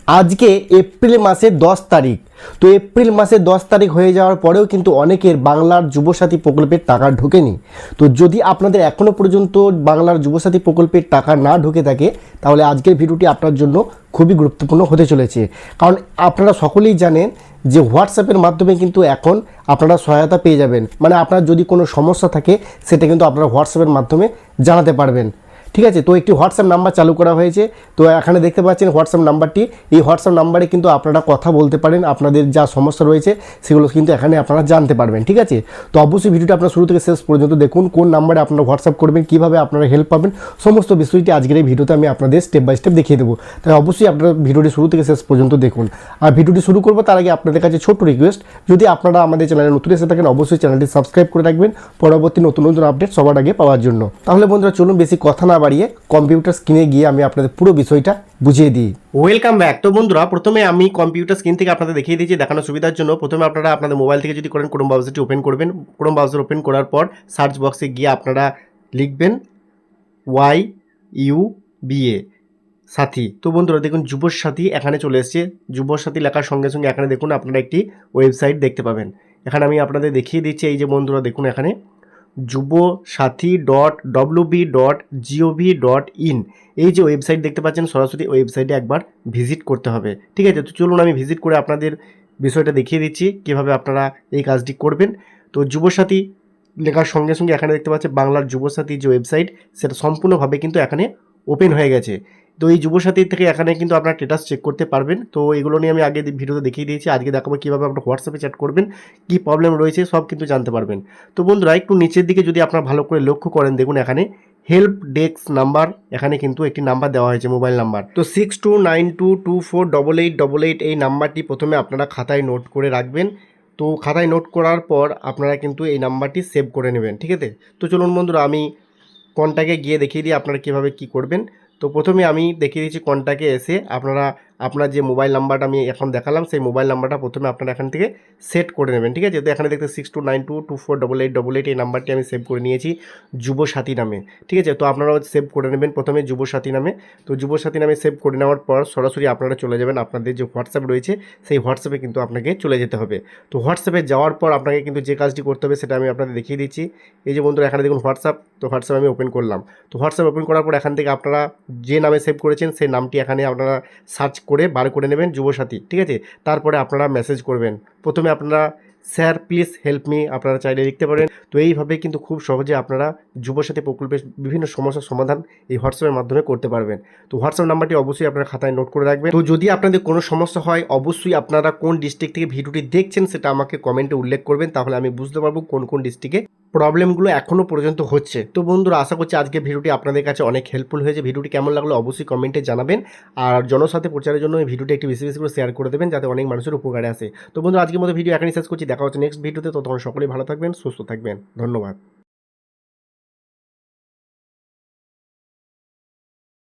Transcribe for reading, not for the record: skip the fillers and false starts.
আজকে এপ্রিল মাসের 10 তারিখ। তো এপ্রিল মাসের 10 তারিখ হয়ে যাওয়ার পরেও কিন্তু অনেকের বাংলার যুবসাথী প্রকল্পের টাকা ঢোকেনি। তো যদি আপনাদের এখনও পর্যন্ত বাংলার যুবসাথী প্রকল্পের টাকা না ঢুকে থাকে, তাহলে আজকের ভিডিওটি আপনার জন্য খুবই গুরুত্বপূর্ণ হতে চলেছে। কারণ আপনারা সকলেই জানেন যে হোয়াটসঅ্যাপের মাধ্যমে কিন্তু এখন আপনারা সহায়তা পেয়ে যাবেন। মানে আপনার যদি কোনো সমস্যা থাকে সেটা কিন্তু আপনারা হোয়াটসঅ্যাপের মাধ্যমে জানাতে পারবেন। ঠিক আছে, তো একটি হোয়াটসঅ্যাপ নাম্বার চালু করা হয়েছে। তো এখানে দেখতে পাচ্ছেন হোয়াটসঅ্যাপ নাম্বারটি। এই হোয়াটসঅ্যাপ নাম্বারে কিন্তু আপনারা কথা বলতে পারেন, আপনাদের যা সমস্যা রয়েছে সেগুলো কিন্তু এখানে আপনারা জানতে পারবেন। ঠিক আছে, তো অবশ্যই ভিডিওটা আপনারা শুরু থেকে শেষ পর্যন্ত দেখুন। কোন নাম্বারে আপনারা হোয়াটসঅ্যাপ করবেন, কীভাবে আপনারা হেল্প পাবেন, সমস্ত বিষয়টি আজকের এই ভিডিওতে আমি আপনাদের স্টেপ বাই স্টেপ দেখিয়ে দেবো। তাই অবশ্যই আপনারা ভিডিওটি শুরু থেকে শেষ পর্যন্ত দেখুন। আর ভিডিওটি শুরু করবো তার আগে আপনাদের কাছে ছোট্ট রিকোয়েস্ট, যদি আপনারা আমাদের চ্যানেলে নতুন এসে থাকেন অবশ্যই চ্যানেলটি সাবস্ক্রাইব করে রাখবেন পরবর্তী নতুন নতুন আপডেট সবার আগে পাওয়ার জন্য। তাহলে বন্ধুরা চলুন বেশি কথা না বাড়িয়ে কম্পিউটার স্ক্রিনে গিয়ে আমি আপনাদের পুরো বিষয়টা বুঝিয়ে দিই। Welcome back. তো বন্ধুরা প্রথমে আমি কম্পিউটার স্ক্রিন থেকে আপনাদের দেখিয়ে দিয়েছি দেখানোর সুবিধার জন্য। প্রথমে আপনারা আপনাদের মোবাইল থেকে যদি করেন ক্রোম ব্রাউজারটি ওপেন করবেন। ক্রোম ব্রাউজার ওপেন করার পর সার্চ বক্সে গিয়ে আপনারা লিখবেন YUBA সাথী। তো বন্ধুরা দেখুন যুবসাথী এখানে চলে এসেছে। যুবসাথী লেখার সঙ্গে সঙ্গে এখানে দেখুন আপনারা একটি ওয়েবসাইট দেখতে পাবেন। এখানে আমি আপনাদের দেখিয়ে দিচ্ছি, এই যে বন্ধুরা দেখুন এখানে jubosathy.wb.gov.in এই যে ওয়েবসাইট দেখতে পাচ্ছেন, সরাসরি ওয়েবসাইটে একবার ভিজিট করতে হবে। ঠিক আছে, তো চলুন আমি ভিজিট করে আপনাদের বিষয়টা দেখিয়ে দিচ্ছি কীভাবে আপনারা এই কাজটি করবেন। তো যুবসাথী লেখার সঙ্গে সঙ্গে এখানে দেখতে পাচ্ছেন বাংলার যুবসাথী যে ওয়েবসাইট সেটা সম্পূর্ণভাবে কিন্তু এখানে ওপেন হয়ে গেছে। তো এই যুবসাথীর থেকে এখানে কিন্তু আপনার স্ট্যাটাস চেক করতে পারবেন। তো এগুলো নিয়ে আমি আগে ভিডিওতে দেখিয়ে দিয়েছি। আজকে দেখাবো কীভাবে আপনার হোয়াটসঅ্যাপে চ্যাট করবেন, কী প্রবলেম রয়েছে সব কিন্তু জানতে পারবেন। তো বন্ধুরা একটু নিচের দিকে যদি আপনারা ভালো করে লক্ষ্য করেন, দেখুন এখানে হেল্প ডেস্ক নাম্বার, এখানে কিন্তু একটি নাম্বার দেওয়া হয়েছে মোবাইল নাম্বার। তো 6292248888 এই নাম্বারটি প্রথমে আপনারা খাতায় নোট করে রাখবেন। তো খাতায় নোট করার পর আপনারা কিন্তু এই নাম্বারটি সেভ করে নেবেন। ঠিক আছে, তো চলুন বন্ধুরা আমি কন্ট্যাক্টে গিয়ে দেখিয়ে দিই আপনারা কীভাবে কী করবেন। তো প্রথমে আমি দেখিয়ে দিচ্ছি কন্ট্যাক্টে এসে আপনারা আপনার যে মোবাইল নাম্বারটা আমি এখন দেখালাম সেই মোবাইল নাম্বারটা প্রথমে আপনারা এখান থেকে সেট করে নেবেন। ঠিক আছে, তো এখানে দেখতে 6292248888 এই নাম্বারটি আমি সেভ করে নিয়েছি যুবসাথী নামে। ঠিক আছে, তো আপনারাও সেভ করে নেবেন প্রথমে যুবসাথী নামে। তো যুবসাথী নামে সেভ করে নেওয়ার পর সরাসরি আপনারা চলে যাবেন আপনাদের যে হোয়াটসঅ্যাপ রয়েছে সেই হোয়াটসঅ্যাপে কিন্তু আপনাকে চলে যেতে হবে। তো হোয়াটসঅ্যাপে যাওয়ার পর আপনাকে কিন্তু যে কাজটি করতে হবে সেটা আমি আপনাদের দেখিয়ে দিচ্ছি। এই যে বন্ধুরা এখানে দেখুন হোয়াটসঅ্যাপ, তো হোয়াটসঅ্যাপ আমি ওপেন করলাম। তো হোয়াটসঅ্যাপ ওপেন করার পর এখান থেকে আপনারা যে নামে সেভ করেছেন সেই নামটি এখানে আপনারা সার্চ করে বার করে নেবেন যুবসাথী। ঠিক আছে, তারপরে আপনারা মেসেজ করবেন। প্রথমে আপনারা স্যার প্লিজ হেল্প মি আপনারা চাইলে লিখতে পারেন। তো এইভাবে কিন্তু খুব সহজে আপনারা যুবসাথী প্রকল্পের বিভিন্ন সমস্যার সমাধান এই হোয়াটসঅ্যাপের মাধ্যমে করতে পারবেন। তো হোয়াটসঅ্যাপ নাম্বারটি অবশ্যই আপনারা খাতায় নোট করে রাখবেন। তো যদি আপনাদের কোনো সমস্যা হয় অবশ্যই আপনারা কোন ডিস্ট্রিক্ট থেকে ভিডিওটি দেখছেন সেটা আমাকে কমেন্টে উল্লেখ করবেন, তাহলে আমি বুঝতে পারবো কোন কোন ডিস্ট্রিক্টে প্রবলেমগুলো এখনও পর্যন্ত হচ্ছে। তো বন্ধুরা আশা করছি আজকে ভিডিওটি আপনাদের কাছে অনেক হেল্পফুল হয়েছে। ভিডিওটি কেমন লাগলো অবশ্যই কমেন্টে জানাবেন। আর জনসাথে প্রচারের জন্য এই ভিডিওটি একটি বেশি বেশি করে শেয়ার করে দেবেন যাতে অনেক মানুষের উপকারে আসে। তো বন্ধুরা আজকের মতো ভিডিও এখানেই শেষ করছি, দেখা হচ্ছে নেক্সট ভিডিওতে। ততক্ষণ সকলেই ভালো থাকবেন, সুস্থ থাকবেন, ধন্যবাদ।